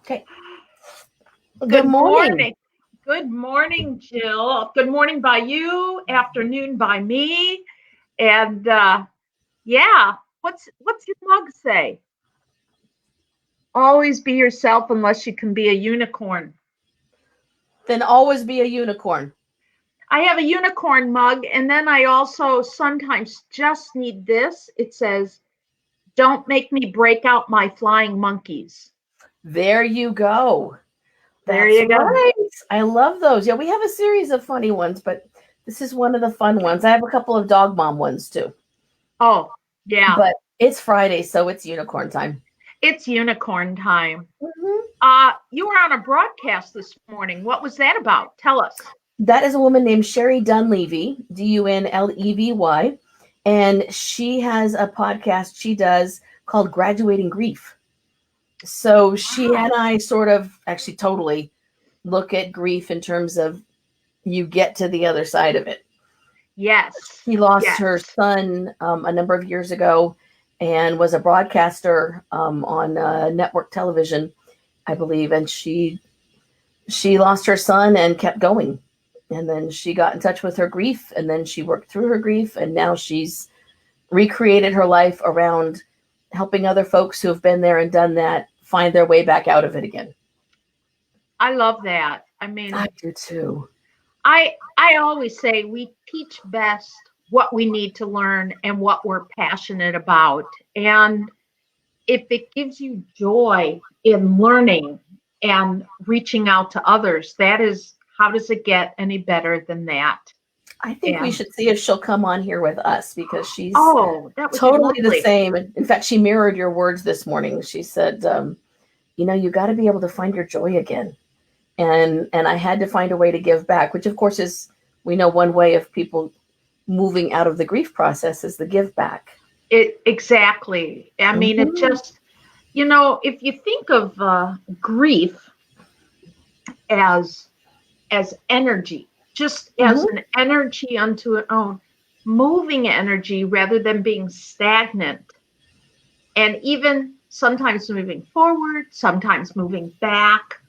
Okay. Good morning. Good morning, Jill. Good morning by you, afternoon by me. And what's your mug say? Always be yourself unless you can be a unicorn. Then always be a unicorn. I have a unicorn mug, and then I also sometimes just need this. It says, "Don't make me break out my flying monkeys." There you go. There you go. Right. I love those. Yeah, we have a series of funny ones, but this is one of the fun ones. I have a couple of dog mom ones too. Oh, yeah. But it's Friday, so it's unicorn time. It's unicorn time. Mm-hmm. You were on a broadcast this morning. What was that about? Tell us. That is a woman named Sherry Dunleavy, Dunlevy, and she has a podcast she does called Graduating Grief. So she and I sort of actually totally look at grief in terms of you get to the other side of it. Yes. She lost her son a number of years ago and was a broadcaster on network television, I believe. And she lost her son and kept going. And then she got in touch with her grief, and then she worked through her grief. And now she's recreated her life around helping other folks who have been there and done that find their way back out of it again. I love that. I mean, I do too. I always say we teach best what we need to learn and what we're passionate about. And if it gives you joy in learning and reaching out to others, that is, how does it get any better than that? I think we should see if she'll come on here with us, because she's totally the same. In fact, she mirrored your words this morning. She said, you got to be able to find your joy again. And I had to find a way to give back, which of course is, we know one way of people moving out of the grief process is the give back. Exactly. I mean, it just, if you think of grief as energy, just as an energy unto its own, moving energy rather than being stagnant, and even sometimes moving forward, sometimes moving back.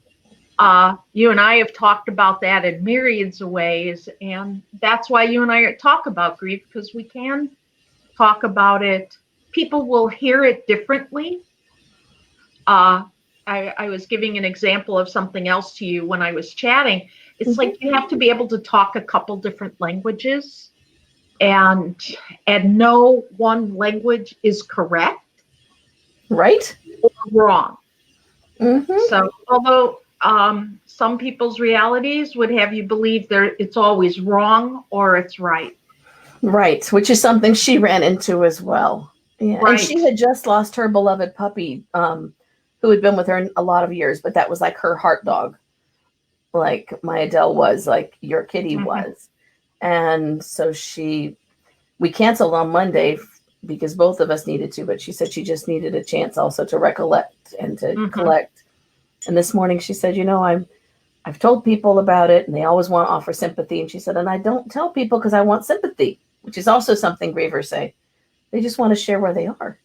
You and I have talked about that in myriads of ways, and that's why you and I talk about grief, because we can talk about it. People will hear it differently. I was giving an example of something else to you when I was chatting. It's like you have to be able to talk a couple different languages, and no one language is correct, right, or wrong. So although some people's realities would have you believe it's always wrong or it's right. Right, which is something she ran into as well. Yeah. Right. And she had just lost her beloved puppy, who had been with her a lot of years, but that was like her heart dog, like my Adele was, like your kitty was. And so we canceled on Monday because both of us needed to, but she said she just needed a chance also to recollect and to collect. And this morning she said, I've told people about it and they always want to offer sympathy. And she said, and I don't tell people because I want sympathy, which is also something grievers say. They just want to share where they are.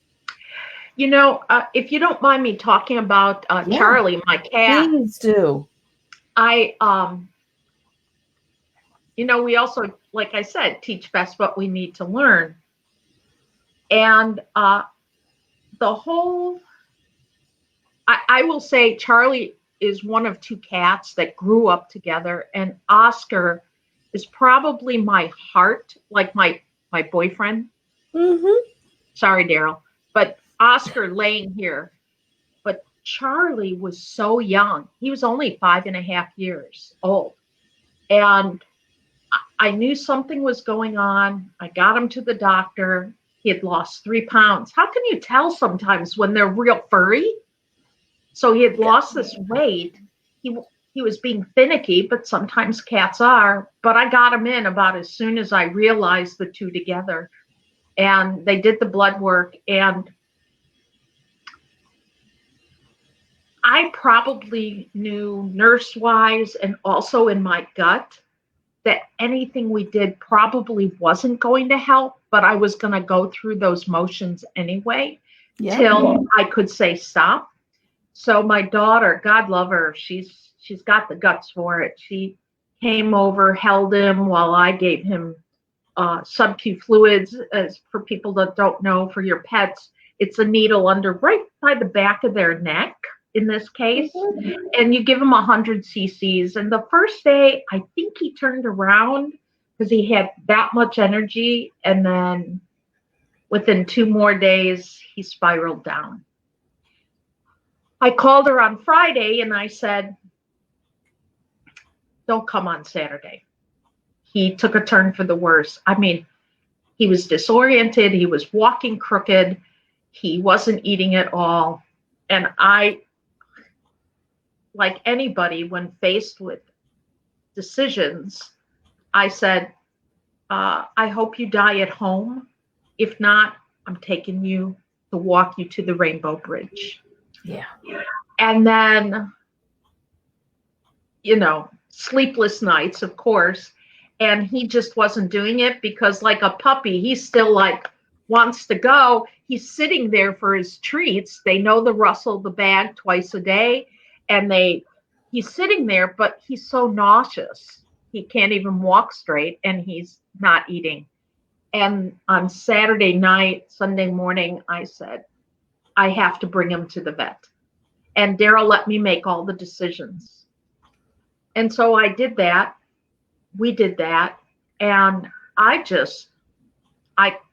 If you don't mind me talking about Charlie, my cat. Please do. We also, like I said, teach best what we need to learn. And I will say Charlie is one of two cats that grew up together, and Oscar is probably my heart, like my boyfriend. Sorry, Daryl, but Oscar laying here. But Charlie was so young. He was only 5.5 years old. And I knew something was going on. I got him to the doctor. He had lost 3 pounds. How can you tell sometimes when they're real furry? So he had lost this weight. He was being finicky, but sometimes cats are. But I got him in about as soon as I realized the two together. And they did the blood work. And I probably knew nurse-wise and also in my gut that anything we did probably wasn't going to help, but I was going to go through those motions anyway till I could say stop. So my daughter, God love her, she's got the guts for it. She came over, held him while I gave him sub-Q fluids. As for people that don't know, for your pets, it's a needle under right by the back of their neck in this case, and you give him 100 cc's. And the first day, I think he turned around because he had that much energy, and then within 2 more days, he spiraled down. I called her on Friday and I said, don't come on Saturday. He took a turn for the worse. I mean, he was disoriented. He was walking crooked. He wasn't eating at all. And I, like anybody, when faced with decisions, I said, I hope you die at home. If not, I'm taking you to walk you to the Rainbow Bridge. Yeah. And then, sleepless nights, of course. And he just wasn't doing it because, like a puppy, he still wants to go. He's sitting there for his treats. They know to rustle the bag twice a day, and he's sitting there, but he's so nauseous. He can't even walk straight, and he's not eating. And on Saturday night, Sunday morning, I said, I have to bring him to the vet. And Daryl let me make all the decisions. And so I did that. We did that. And I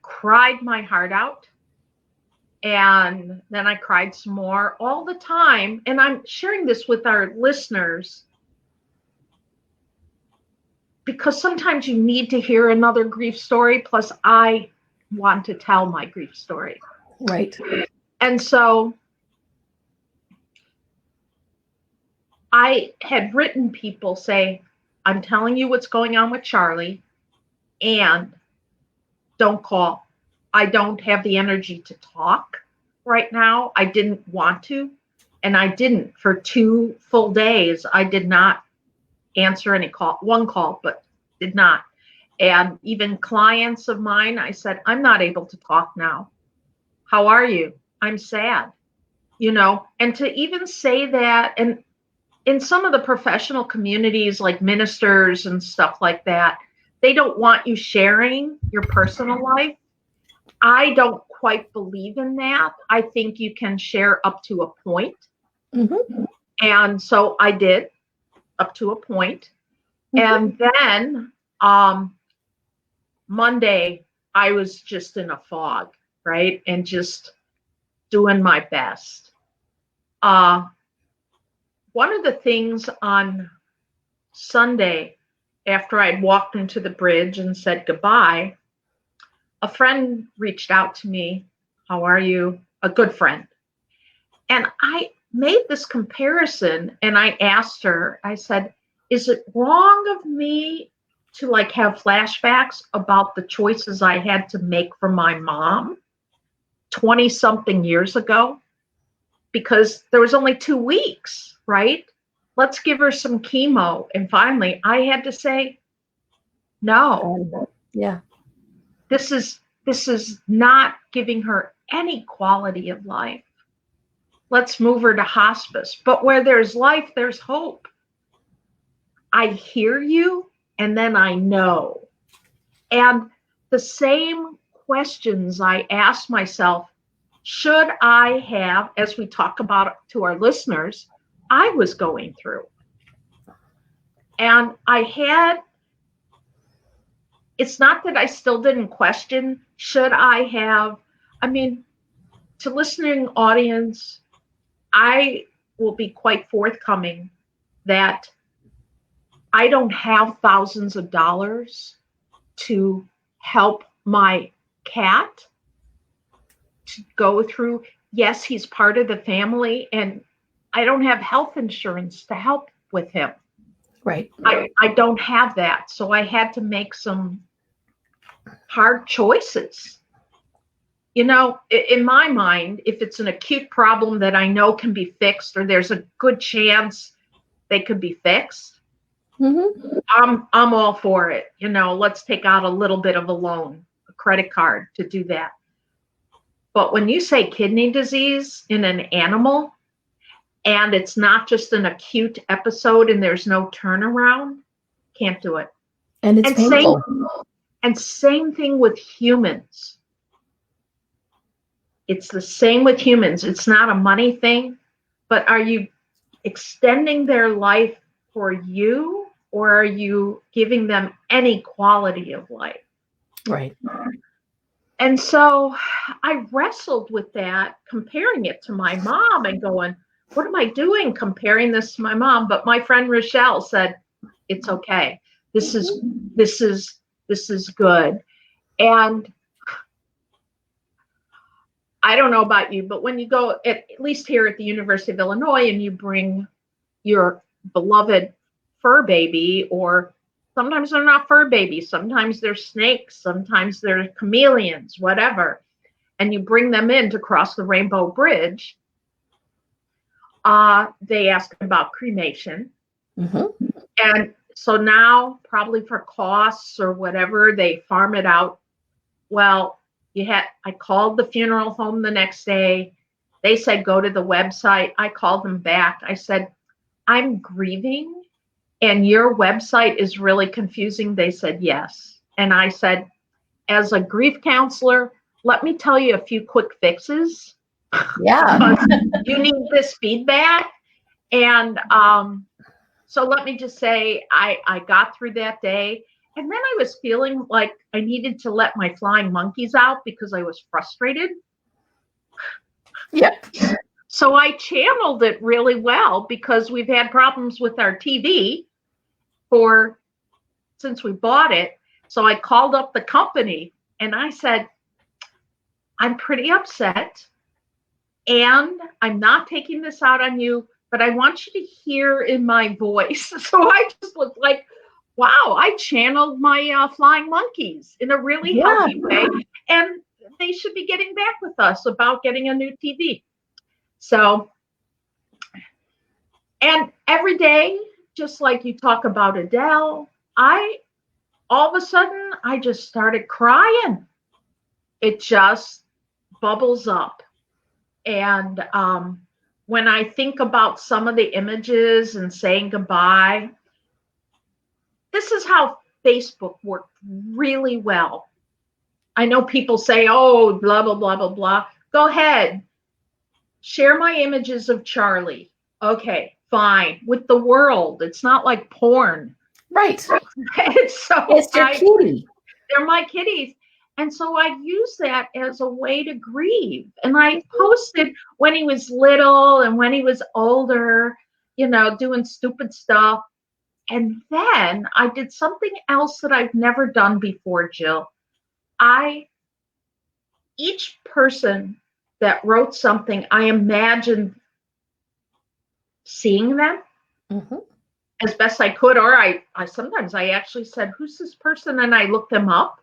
cried my heart out. And then I cried some more all the time. And I'm sharing this with our listeners because sometimes you need to hear another grief story. Plus, I want to tell my grief story. Right. And so I had written people say, I'm telling you what's going on with Charlie, and don't call. I don't have the energy to talk right now. I didn't want to, and I didn't. For 2 full days, I did not answer any call, 1 call, but did not. And even clients of mine, I said, I'm not able to talk now. How are you? I'm sad, and to even say that, and in some of the professional communities like ministers and stuff like that, they don't want you sharing your personal life. I don't quite believe in that. I think you can share up to a point. Mm-hmm. And so I did up to a point. Mm-hmm. And then Monday, I was just in a fog, right? And just doing my best. One of the things on Sunday, after I'd walked into the bridge and said goodbye, a friend reached out to me. How are you? A good friend. And I made this comparison and I asked her, I said, is it wrong of me to have flashbacks about the choices I had to make for my mom 20 something years ago? Because there was only 2 weeks, right? Let's give her some chemo. And finally, I had to say, no. Yeah. This is not giving her any quality of life. Let's move her to hospice. But where there's life, there's hope. I hear you, and then I know. And the same questions I asked myself, should I have, as we talk about to our listeners, I was going through. And it's not that I still didn't question, should I have, to listening audience, I will be quite forthcoming that I don't have thousands of dollars to help my cat to go through. Yes, he's part of the family, and I don't have health insurance to help with him. Right. I don't have that. So I had to make some hard choices. In my mind, if it's an acute problem that I know can be fixed, or there's a good chance they could be fixed, mm-hmm. I'm all for it. Let's take out a little bit of a loan, a credit card to do that. But when you say kidney disease in an animal, and it's not just an acute episode and there's no turnaround, can't do it. And it's painful. Same thing with humans. It's the same with humans. It's not a money thing, but are you extending their life for you, or are you giving them any quality of life? Right. And so I wrestled with that, comparing it to my mom and going, what am I doing comparing this to my mom? But my friend Rochelle said, it's okay. This is good. And I don't know about you, but when you go, at least here at the University of Illinois, and you bring your beloved fur baby, or sometimes they're not fur babies, sometimes they're snakes, sometimes they're chameleons, whatever, and you bring them in to cross the Rainbow Bridge, they ask about cremation. Mm-hmm. And so now, probably for costs or whatever, they farm it out. Well, I called the funeral home the next day. They said, go to the website. I called them back. I said, I'm grieving and your website is really confusing. They said, yes. And I said, as a grief counselor, let me tell you a few quick fixes. Yeah. You need this feedback. And so let me just say, I got through that day. And then I was feeling like I needed to let my flying monkeys out because I was frustrated. Yeah. So I channeled it really well, because we've had problems with our TV since we bought it. So I called up the company and I said, I'm pretty upset and I'm not taking this out on you, but I want you to hear in my voice. So I just looked like, wow, I channeled my flying monkeys in a really healthy way. And they should be getting back with us about getting a new TV. So, and every day, just like you talk about Adele, all of a sudden, I just started crying. It just bubbles up. And when I think about some of the images and saying goodbye, this is how Facebook worked really well. I know people say, oh, blah, blah, blah, blah, blah. Go ahead. Share my images of Charlie. Okay, fine. With the world. It's not like porn. Right. So it's your kitty. They're my kitties. And so I use that as a way to grieve. And I posted when he was little and when he was older, doing stupid stuff. And then I did something else that I've never done before, Jill. Each person that wrote something, I imagined seeing them as best I could. Or I sometimes I actually said, who's this person? And I looked them up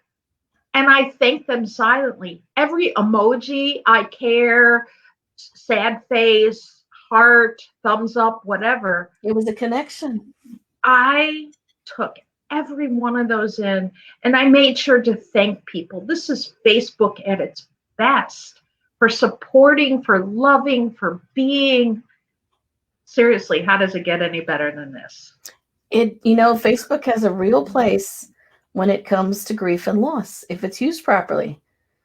and I thanked them silently. Every emoji, I care, sad face, heart, thumbs up, whatever. It was a connection. I took every one of those in and I made sure to thank people. This is Facebook at its best, for supporting, for loving, for being. Seriously, how does it get any better than this? Facebook has a real place when it comes to grief and loss, if it's used properly.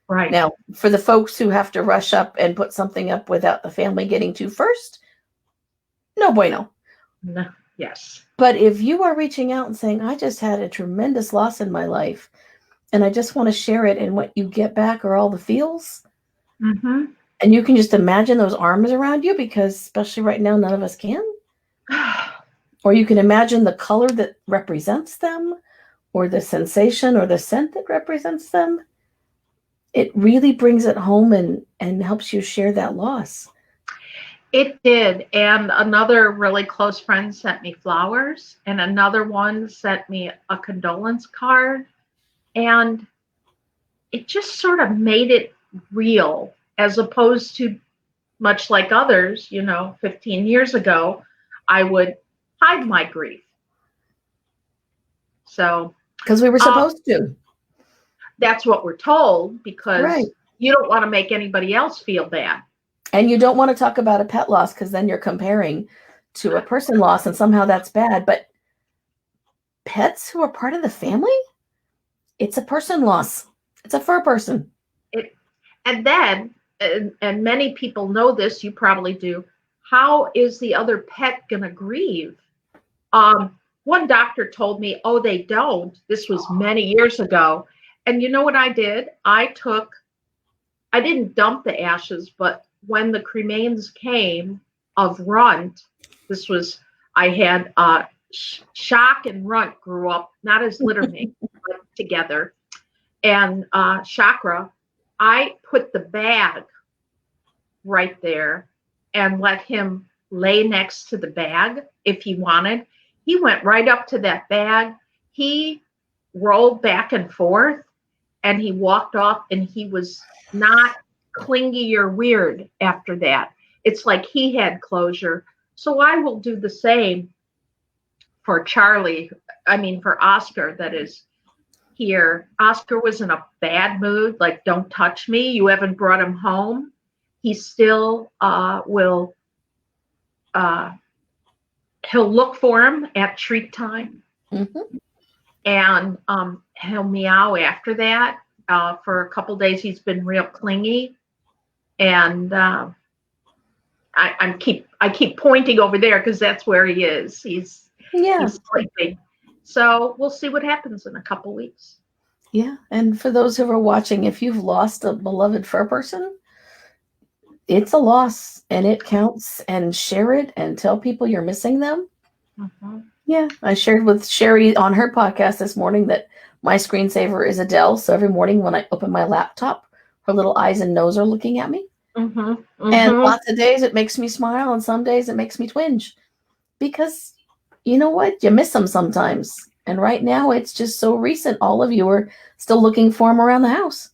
Right. Now, for the folks who have to rush up and put something up without the family getting to first, no bueno. No. Yes. But if you are reaching out and saying, I just had a tremendous loss in my life and I just want to share it, and what you get back are all the feels. Mm-hmm. And you can just imagine those arms around you, because especially right now, none of us can. Or you can imagine the color that represents them, or the sensation or the scent that represents them. It really brings it home and helps you share that loss. It did. And another really close friend sent me flowers, and another one sent me a condolence card. And it just sort of made it real, as opposed to, much like others, 15 years ago, I would hide my grief. So, because we were supposed to. That's what we're told, because right. You don't want to make anybody else feel bad. And you don't want to talk about a pet loss because then you're comparing to a person loss and somehow that's bad. But pets who are part of the family, it's a person loss. It's a fur person. And then, and many people know this, you probably do, how is the other pet going to grieve? One doctor told me, oh, they don't. This was many years ago. And you know what I did? I didn't dump the ashes, but when the cremains came of Runt, I had Shock and Runt grew up, not as littermates, but together. And Chakra, I put the bag right there and let him lay next to the bag if he wanted. He went right up to that bag. He rolled back and forth and he walked off, and he was not clingy or weird after that. It's like he had closure. So I will do the same for for Oscar, that is here. Oscar was in a bad mood, like, don't touch me. You haven't brought him home. He still will, he'll look for him at treat time. Mm-hmm. And he'll meow after that. For a couple days, he's been real clingy. And I keep pointing over there because that's where he is. He's sleeping. So we'll see what happens in a couple weeks. Yeah. And for those who are watching, if you've lost a beloved fur person, it's a loss and it counts, and share it and tell people you're missing them. Mm-hmm. Yeah. I shared with Sherry on her podcast this morning that my screensaver is Adele. So every morning when I open my laptop, her little eyes and nose are looking at me. Mm-hmm. Mm-hmm. And lots of days it makes me smile, and some days it makes me twinge, because you know what? You miss them sometimes. And right now it's just so recent. All of you are still looking for them around the house,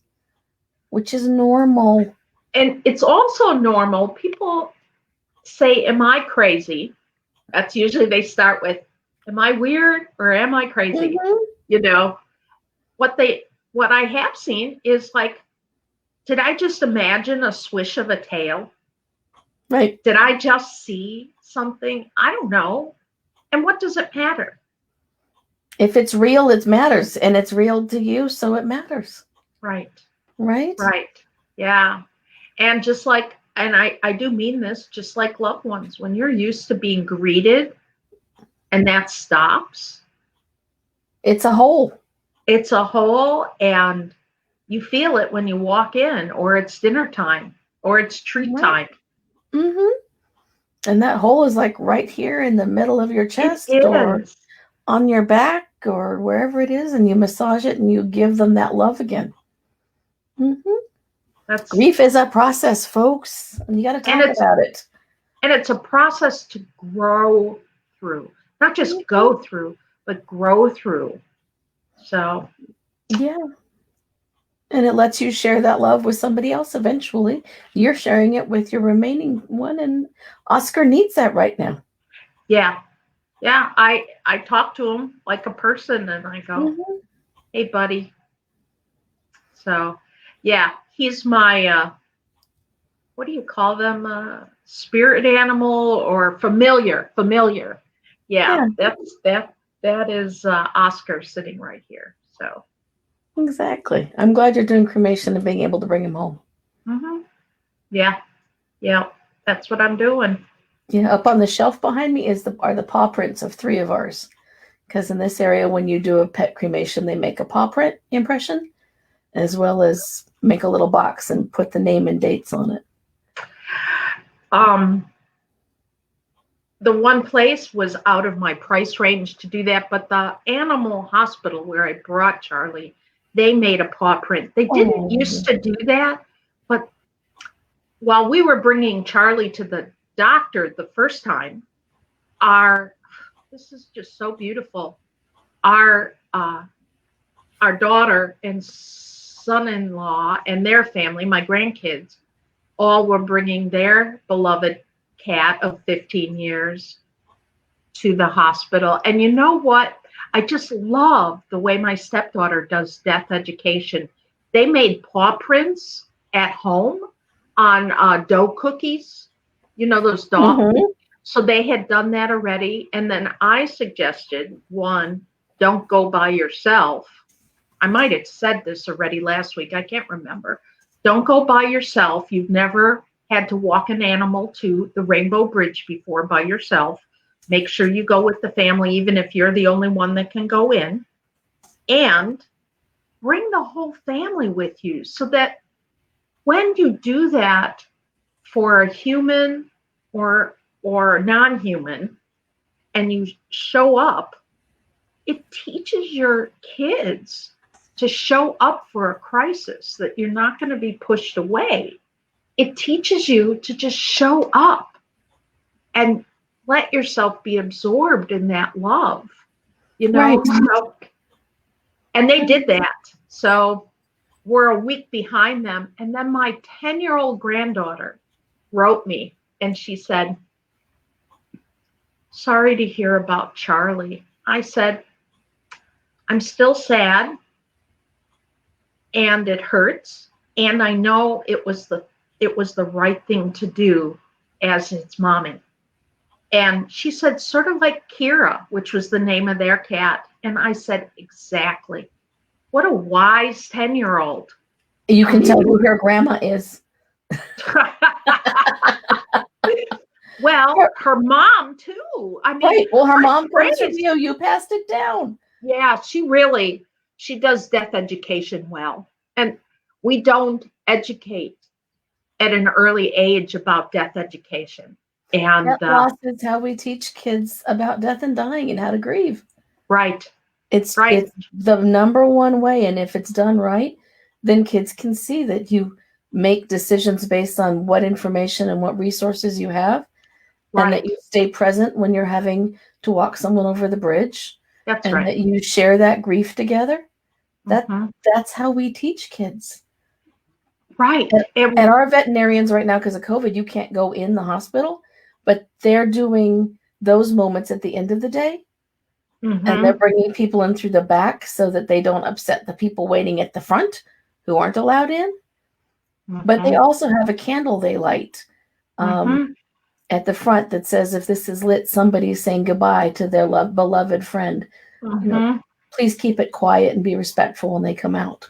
which is normal. And it's also normal. People say, am I crazy? That's usually they start with, am I weird or am I crazy? Mm-hmm. You know, what I have seen is like, did I just imagine a swish of a tail? Right. Did I just see something? I don't know. And what does it matter? If it's real, it matters. And it's real to you, so it matters. Right. Right? Right. Yeah. And just like, and I do mean this, just like loved ones, when you're used to being greeted and that stops. It's a hole. It's a hole, and you feel it when you walk in, or it's dinner time, or it's treat time. Mm-hmm. And that hole is like right here in the middle of your chest or on your back or wherever it is, and you massage it and you give them that love again. Mm-hmm. Grief is a process, folks, and you got to talk about it. And it's a process to grow through, not just go through, but grow through. So, yeah. And it lets you share that love with somebody else eventually. You're sharing it with your remaining one, and Oscar needs that right now. Yeah. Yeah. I talk to him like a person, and I go, hey, buddy. So, yeah, he's my, what do you call them? Spirit animal or familiar. Yeah. That is Oscar sitting right here. So. Exactly. I'm glad you're doing cremation and being able to bring him home. Mm-hmm. Yeah. That's what I'm doing. Yeah, up on the shelf behind me are the paw prints of 3 of ours. Because in this area, when you do a pet cremation, they make a paw print impression, as well as make a little box and put the name and dates on it. The one place was out of my price range to do that, but the animal hospital where I brought Charlie, they made a paw print. They didn't used to do that, but while we were bringing Charlie to the doctor the first time, this is just so beautiful. Our daughter and son-in-law and their family, my grandkids, all were bringing their beloved cat of 15 years to the hospital. And you know what? I just love the way my stepdaughter does death education. They made paw prints at home on dough cookies, those dough. Mm-hmm. So they had done that already. And then I suggested, one, don't go by yourself. I might have said this already last week. I can't remember. Don't go by yourself. You've never had to walk an animal to the Rainbow Bridge before by yourself. Make sure you go with the family, even if you're the only one that can go in. And bring the whole family with you so that when you do that for a human or non-human and you show up, it teaches your kids to show up for a crisis, that you're not going to be pushed away. It teaches you to just show up and let yourself be absorbed in that love, Right. So, and they did that. So we're a week behind them. And then my 10-year-old granddaughter wrote me and she said, sorry to hear about Charlie. I said, I'm still sad and it hurts. And I know it was the right thing to do as its mommy. And she said, sort of like Kira, which was the name of their cat. And I said, exactly. What a wise 10-year-old. You can tell who her grandma is. Well, her mom too. I mean, right. Well, her mom praised you. You passed it down. Yeah, she does death education well. And we don't educate at an early age about death education. And that loss is how we teach kids about death and dying and how to grieve. Right. It's the number one way. And if it's done right, then kids can see that you make decisions based on what information and what resources you have. Right. And that you stay present when you're having to walk someone over the bridge. That's right. And that you share that grief together. That's how we teach kids. Right. And our veterinarians right now, because of COVID, you can't go in the hospital, but they're doing those moments at the end of the day. Mm-hmm. And they're bringing people in through the back so that they don't upset the people waiting at the front who aren't allowed in. Mm-hmm. But they also have a candle they light at the front that says, if this is lit, somebody's saying goodbye to their beloved friend. Mm-hmm. Please keep it quiet and be respectful when they come out.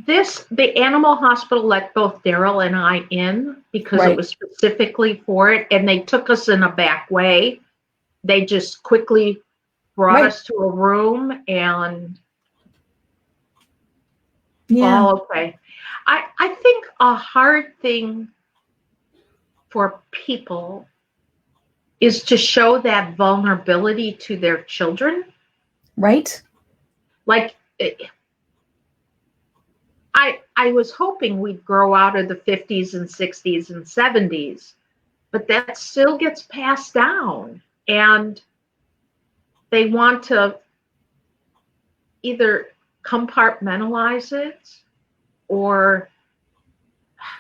The animal hospital let both Daryl and I in because it was specifically for it. And they took us in a back way. They just quickly brought us to a room and okay. I think a hard thing for people is to show that vulnerability to their children. Right. Like I was hoping we'd grow out of the 50s and 60s and 70s, but that still gets passed down. And they want to either compartmentalize it or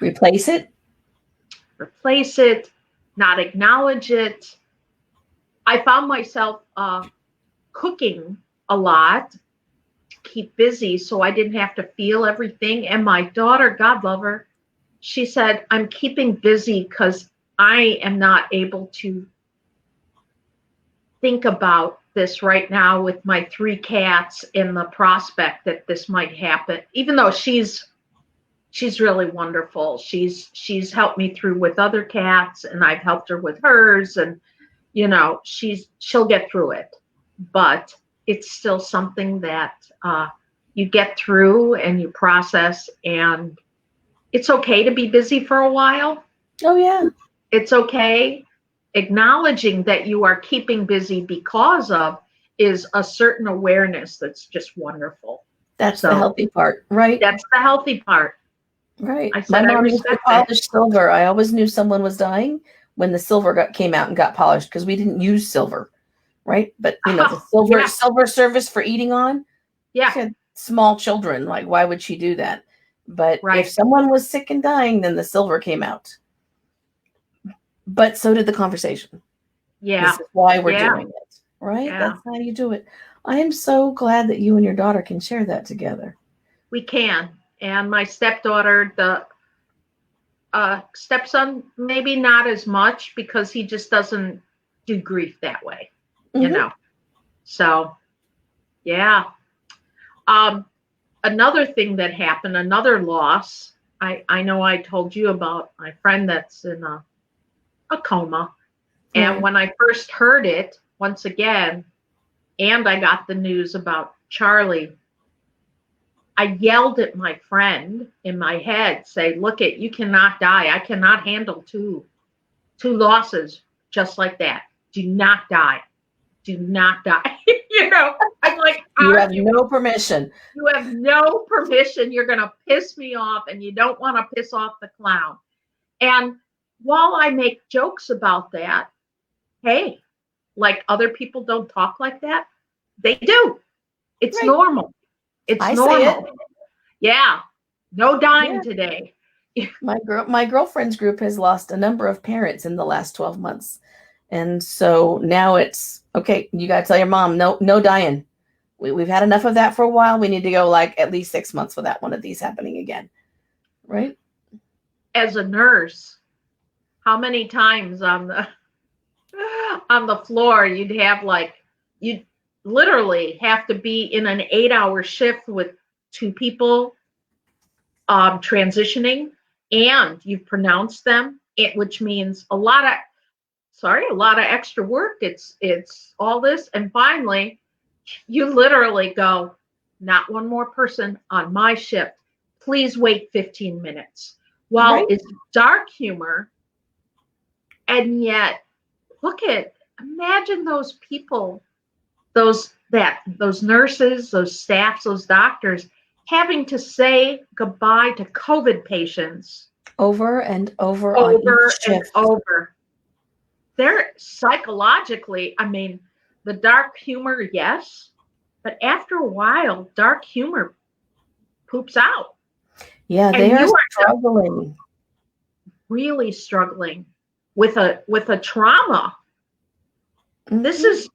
replace it, not acknowledge it. I found myself cooking a lot to keep busy so I didn't have to feel everything. And my daughter, God love her, she said, I'm keeping busy because I am not able to think about this right now with my 3 cats and the prospect that this might happen, even though she's really wonderful. She's helped me through with other cats and I've helped her with hers, and she'll get through it, but it's still something that you get through and you process, and it's okay to be busy for a while. Oh yeah. It's okay. Acknowledging that you are keeping busy because of is a certain awareness that's just wonderful. That's the healthy part, right? That's the healthy part. Right. My mom used to polish silver. I always knew someone was dying when the silver came out and got polished because we didn't use silver, right? But the silver service for eating on. Yeah. She had small children. Like, why would she do that? But if someone was sick and dying, then the silver came out. But so did the conversation. Yeah. This is why we're doing it, right? Yeah. That's how you do it. I am so glad that you and your daughter can share that together. We can. And my stepdaughter, Stepson, maybe not as much because he just doesn't do grief that way, you know. So, yeah. Another thing that happened, another loss. I know I told you about my friend that's in a coma. And when I first heard it, once again, and I got the news about Charlie, I yelled at my friend in my head, say, look it, you cannot die. I cannot handle two losses just like that. Do not die. Do not die. You know, I'm like, you have no permission. You have no permission. You're going to piss me off, and you don't want to piss off the clown. And while I make jokes about that, hey, like other people don't talk like that, they do. It's normal. It's normal. Yeah. No dying today. My girlfriend's group has lost a number of parents in the last 12 months. And so now it's, okay, you got to tell your mom, no dying. We've had enough of that for a while. We need to go like at least 6 months without one of these happening again. Right? As a nurse, how many times on the floor you'd literally have to be in an 8-hour shift with 2 people transitioning, and you've pronounced them, which means a lot of extra work. It's all this, and finally you literally go, not one more person on my shift. Please wait 15 minutes. While it's dark humor, and yet imagine those people, those nurses, those staffs, those doctors having to say goodbye to COVID patients over and over and over. They're psychologically, I mean, the dark humor, yes, but after a while, dark humor poops out. Yeah, they are struggling. Really struggling with a trauma. This is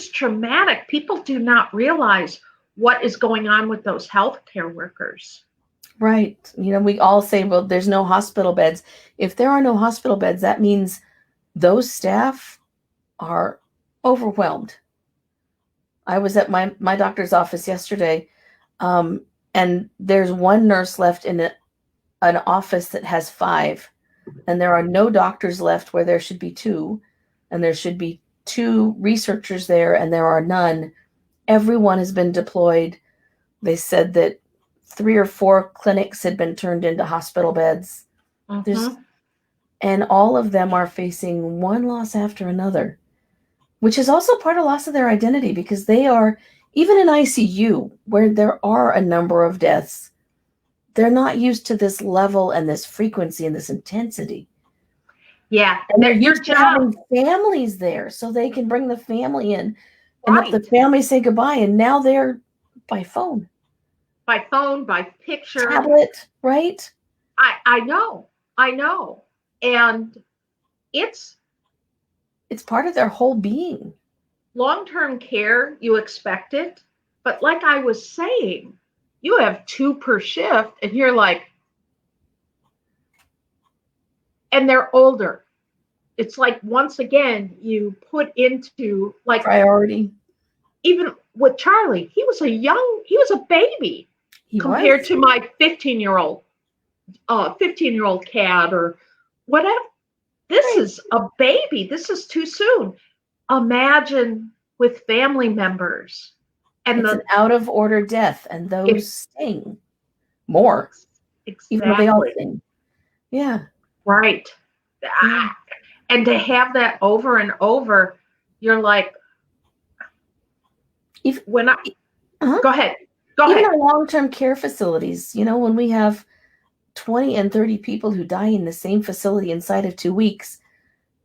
traumatic. People do not realize what is going on with those healthcare workers. Right. You know, we all say, well, there's no hospital beds. If there are no hospital beds, that means those staff are overwhelmed. I was at my doctor's office yesterday, and there's one nurse left in an office that has 5, and there are no doctors left where there should be 2, and there should be 2 researchers there, and there are none. Everyone has been deployed. They said that 3 or 4 clinics had been turned into hospital beds. And all of them are facing one loss after another, which is also part of loss of their identity, because they are, even in ICU, where there are a number of deaths, they're not used to this level and this frequency and this intensity. Yeah. And they're used to having families there, so they can bring the family in and let the family say goodbye. And now they're by phone. By picture. Tablet, right? I know. And it's part of their whole being. Long-term care, you expect it. But like I was saying, you have 2 per shift, and you're like, and they're older. It's like, once again, you put into like priority. Even with Charlie, he was a baby compared to my 15-year-old cat or whatever. This is a baby. This is too soon. Imagine with family members. And it's an out of order death, and those sting more. Exactly. Even though they all sting. Yeah. Right. Yeah. And to have that over and over, you're like, go ahead. Even our long-term care facilities, you know, when we have 20 and 30 people who die in the same facility inside of 2 weeks.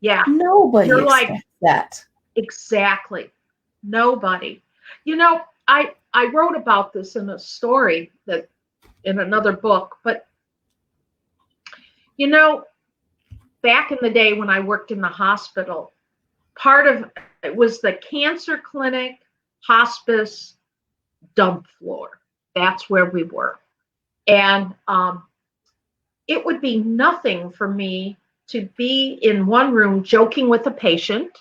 Yeah. Nobody expects that. Exactly. Nobody. You know, I wrote about this in a story in another book, but you know, back in the day when I worked in the hospital, part of it was the cancer clinic, hospice, dump floor. That's where we were. And it would be nothing for me to be in one room joking with a patient,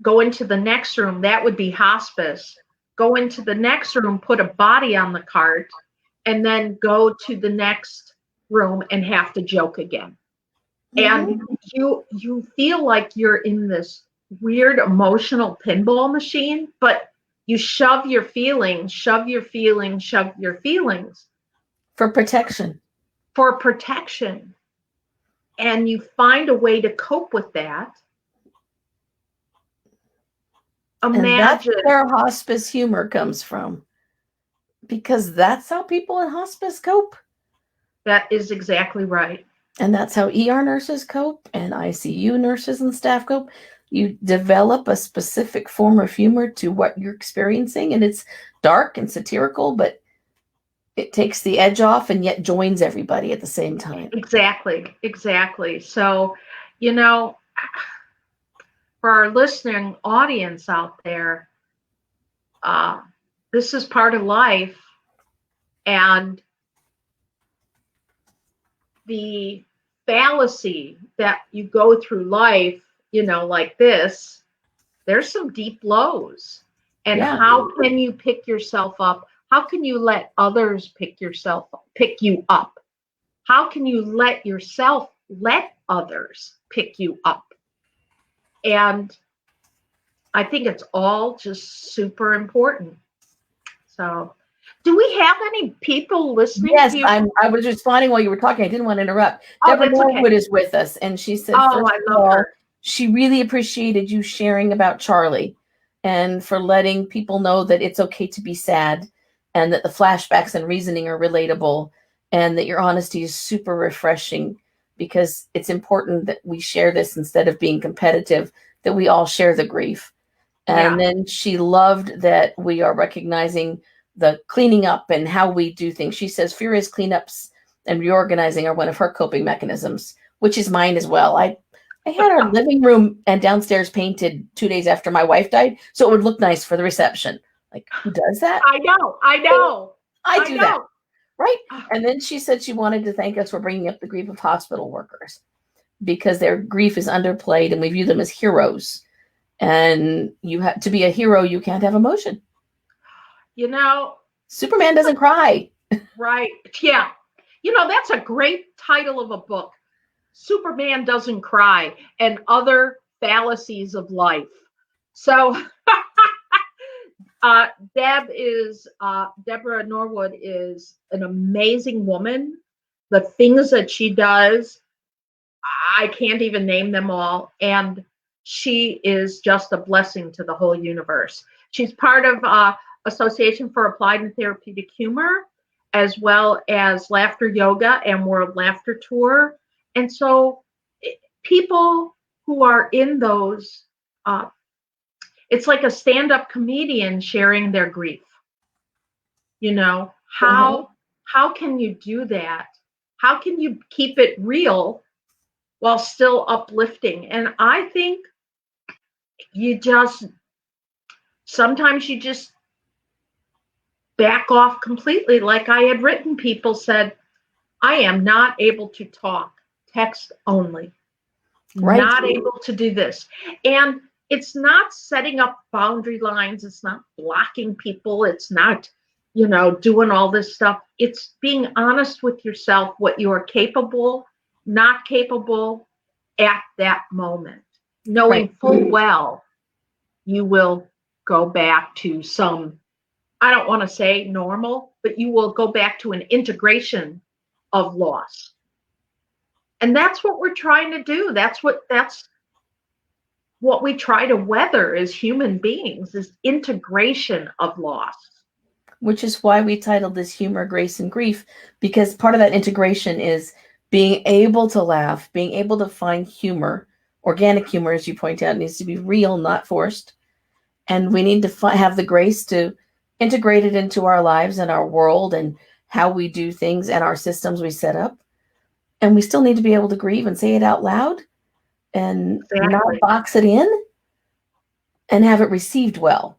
go into the next room, that would be hospice, go into the next room, put a body on the cart, and then go to the next room and have to joke again. And you feel like you're in this weird emotional pinball machine, but you shove your feelings for protection. And you find a way to cope with that. Imagine. And that's where hospice humor comes from, because that's how people in hospice cope. That is exactly right. And that's how ER nurses cope, and ICU nurses and staff cope. You develop a specific form of humor to what you're experiencing, and it's dark and satirical, but it takes the edge off and yet joins everybody at the same time. Exactly. So, you know, for our listening audience out there, this is part of life, and the fallacy that you go through life, you know, like this, there's some deep lows. And how can you pick yourself up? How can you let others pick you up? How can you let yourself let others pick you up? And I think it's all just super important. So, do we have any people listening? Yes, I was responding while you were talking. I didn't want to interrupt. Debra Norwood is with us, and she said, first I love her. She really appreciated you sharing about Charlie and for letting people know that it's okay to be sad and that the flashbacks and reasoning are relatable and that your honesty is super refreshing, because it's important that we share this instead of being competitive, that we all share the grief. And then she loved that we are recognizing the cleaning up and how we do things. She says furious cleanups and reorganizing are one of her coping mechanisms, which is mine as well. I had our living room and downstairs painted 2 days after my wife died, so it would look nice for the reception. Like, who does that? I know. I do that. Right? And then she said she wanted to thank us for bringing up the grief of hospital workers, because their grief is underplayed and we view them as heroes. And you have to be a hero, you can't have emotion. You know, Superman doesn't cry. Right. Yeah. You know, that's a great title of a book. Superman Doesn't Cry and Other Fallacies of Life. So Debra Norwood is an amazing woman. The things that she does, I can't even name them all. And she is just a blessing to the whole universe. She's part of Association for Applied and Therapeutic Humor, as well as Laughter Yoga and World Laughter Tour. And so people who are in those, it's like a stand-up comedian sharing their grief. You know, how can you do that? How can you keep it real while still uplifting? And I think sometimes you just back off completely. Like I had written, people said, I am not able to talk, text only, not able to do this. And it's not setting up boundary lines. It's not blocking people. It's not, doing all this stuff. It's being honest with yourself, what you are capable, not capable at that moment, knowing full well you will go back to some, I don't want to say normal, but you will go back to an integration of loss. And that's what we're trying to do. That's what we try to weather as human beings, is integration of loss. Which is why we titled this Humor, Grace, and Grief, because part of that integration is being able to laugh, being able to find humor. Organic humor, as you point out, needs to be real, not forced. And we need to have the grace to integrate it into our lives and our world and how we do things and our systems we set up. And we still need to be able to grieve and say it out loud and not box it in and have it received well.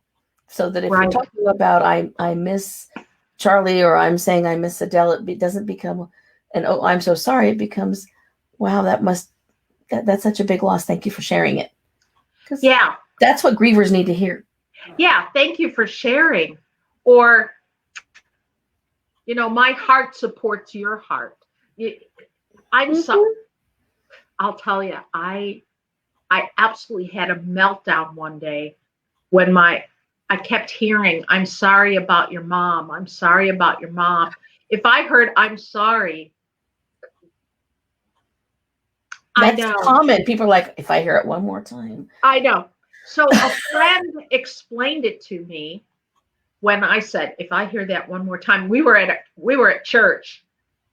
So that if you're talking about I miss Charlie, or I'm saying I miss Adele, it doesn't become and oh, I'm so sorry, it becomes, wow, that's such a big loss. Thank you for sharing it. Yeah. That's what grievers need to hear. Yeah. Thank you for sharing. Or, my heart supports your heart. I'm sorry. I'll tell you, I absolutely had a meltdown one day when I kept hearing, I'm sorry about your mom. I'm sorry about your mom. If I heard, I'm sorry. That's I know. common. People are like, if I hear it one more time. I know. So a friend explained it to me when I said, if I hear that one more time, we were at church.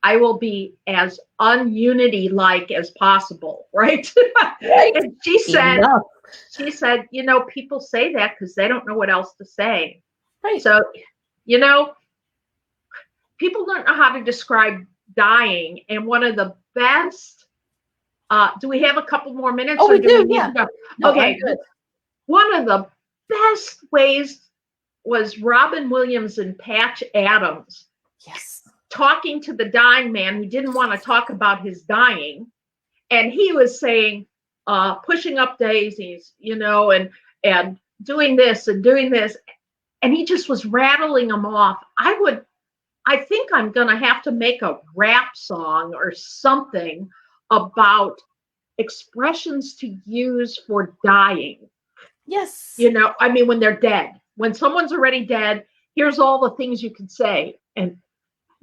I will be as ununity-like as possible, right? Right. And she said, people say that because they don't know what else to say. Right. So, people don't know how to describe dying. And one of the best, do we have a couple more minutes? Oh, we do, yeah. No, okay. One of the best ways was Robin Williams and Patch Adams. Yes. Talking to the dying man who didn't want to talk about his dying. And he was saying, pushing up daisies, and doing this and doing this. And he just was rattling them off. I think I'm going to have to make a rap song or something about expressions to use for dying. Yes. When they're dead, when someone's already dead, here's all the things you can say, and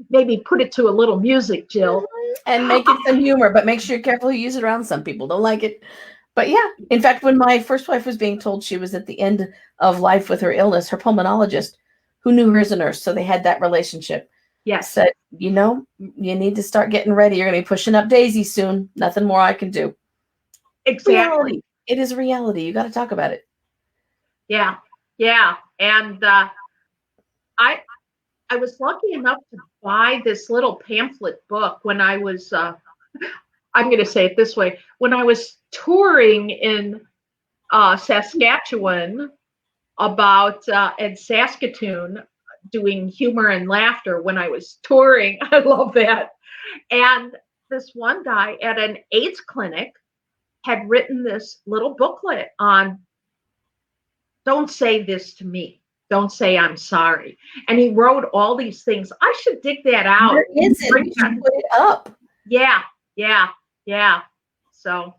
maybe put it to a little music, Jill. And make it some humor, but make sure you're careful you use it around. Some people don't like it. But yeah, in fact, when my first wife was being told she was at the end of life with her illness, her pulmonologist, who knew her as a nurse, so they had that relationship, said, you need to start getting ready. You're going to be pushing up daisies soon. Nothing more I can do. Exactly. Reality. It is reality. You got to talk about it. Yeah. Yeah. And I was lucky enough to buy this little pamphlet book when I was, I'm going to say it this way, when I was touring in Saskatchewan and Saskatoon, doing humor and laughter when I was touring. I love that. And this one guy at an AIDS clinic had written this little booklet on, don't say this to me. Don't say I'm sorry. And he wrote all these things. I should dig that out. Where is it? You should put it up. Yeah. So,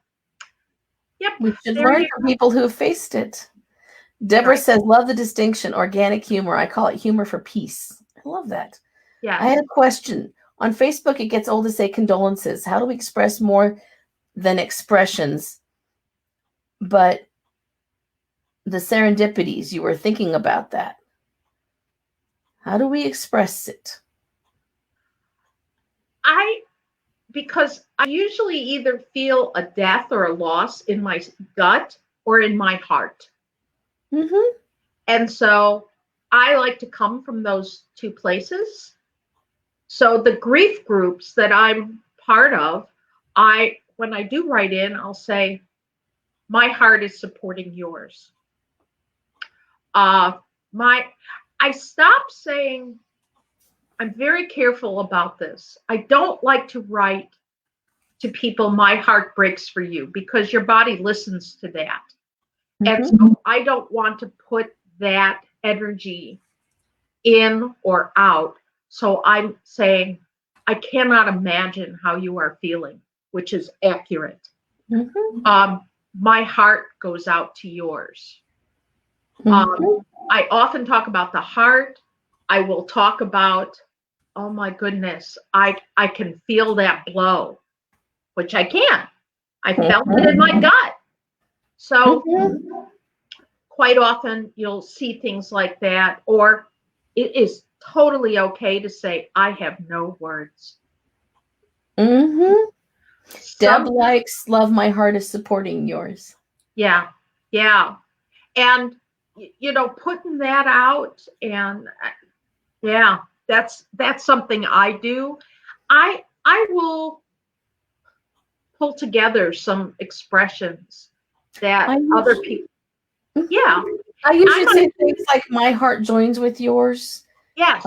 yep. We should learn from people who have faced it. Debra says, love the distinction, organic humor. I call it humor for peace. I love that. Yeah. I had a question. On Facebook, it gets old to say condolences. How do we express more than expressions? But the serendipities, you were thinking about that. How do we express it? Because I usually either feel a death or a loss in my gut or in my heart. Mm-hmm. And so I like to come from those two places. So the grief groups that I'm part of, when I do write in, I'll say, my heart is supporting yours. I stopped saying, I'm very careful about this. I don't like to write to people, my heart breaks for you, because your body listens to that. Mm-hmm. And so I don't want to put that energy in or out. So I'm saying, I cannot imagine how you are feeling, which is accurate. Mm-hmm. My heart goes out to yours. Mm-hmm. I often talk about the heart. I will talk about, oh my goodness, I can feel that blow, which I can. I felt it in my gut. So quite often you'll see things like that, or it is totally okay to say, I have no words. Mm-hmm. Deb likes, love, my heart is supporting yours. Yeah. And, putting that out, and that's something I do. I will pull together some expressions that other people. Yeah. I usually say things like, my heart joins with yours. Yes.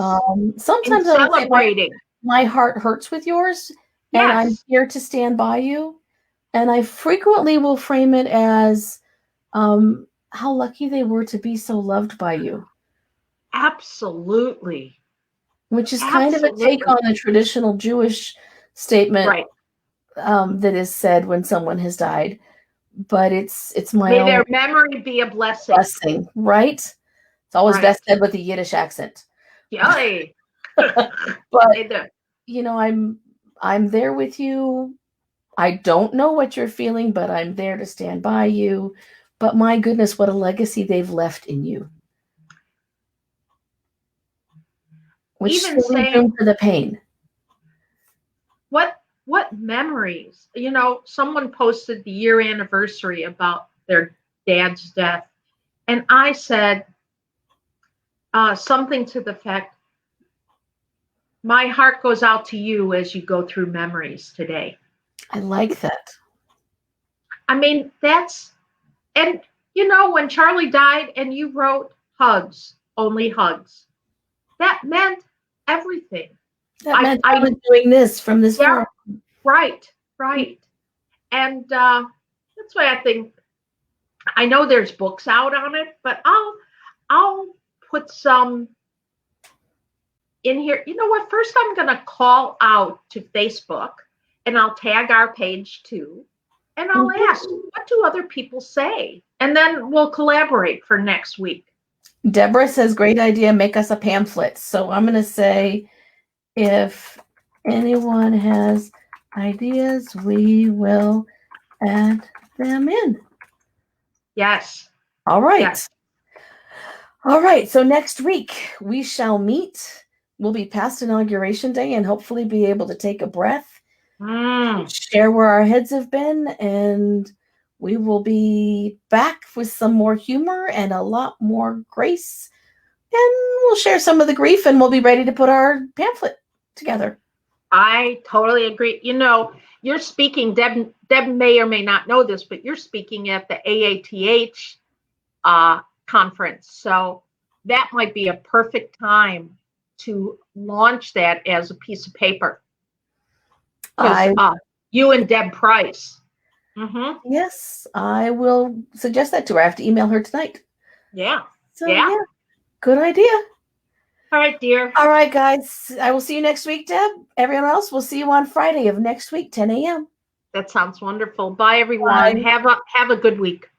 Sometimes celebrating. My heart hurts with yours. and I'm here to stand by you. And I frequently will frame it as how lucky they were to be so loved by you. Absolutely. Which is kind of a take on the traditional Jewish statement that is said when someone has died. But it's my May own their memory be a blessing. Right? It's always best said with a Yiddish accent. Yay. But you know, I'm there with you. I don't know what you're feeling, but I'm there to stand by you. But my goodness, what a legacy they've left in you. Which even saying room for the pain. What memories? You know, someone posted the year anniversary about their dad's death, and I said something to the effect, my heart goes out to you as you go through memories today. I like that. I mean, and you know, when Charlie died and you wrote hugs, only hugs, that meant everything. That meant I was doing this from this world. Right. And that's why I think, I know there's books out on it, but I'll put some in here. You know what? First, I'm going to call out to Facebook, and I'll tag our page too. And I'll ask, what do other people say? And then we'll collaborate for next week. Debra says, great idea. Make us a pamphlet. So I'm going to say, if anyone has ideas, we will add them in. Yes. All right. Yes. All right. So next week we shall meet. We'll be past Inauguration Day and hopefully be able to take a breath, share where our heads have been, and we will be back with some more humor and a lot more grace. And we'll share some of the grief, and we'll be ready to put our pamphlet together. I totally agree. You know, you're speaking, Deb may or may not know this, but you're speaking at the AATH conference. So that might be a perfect time to launch that as a piece of paper. You and Deb Price. Mm-hmm. Yes, I will suggest that to her. I have to email her tonight. Yeah. So, yeah. Good idea. All right, dear. All right, guys. I will see you next week, Deb. Everyone else, we'll see you on Friday of next week, 10 a.m. That sounds wonderful. Bye, everyone. Bye. Have a good week.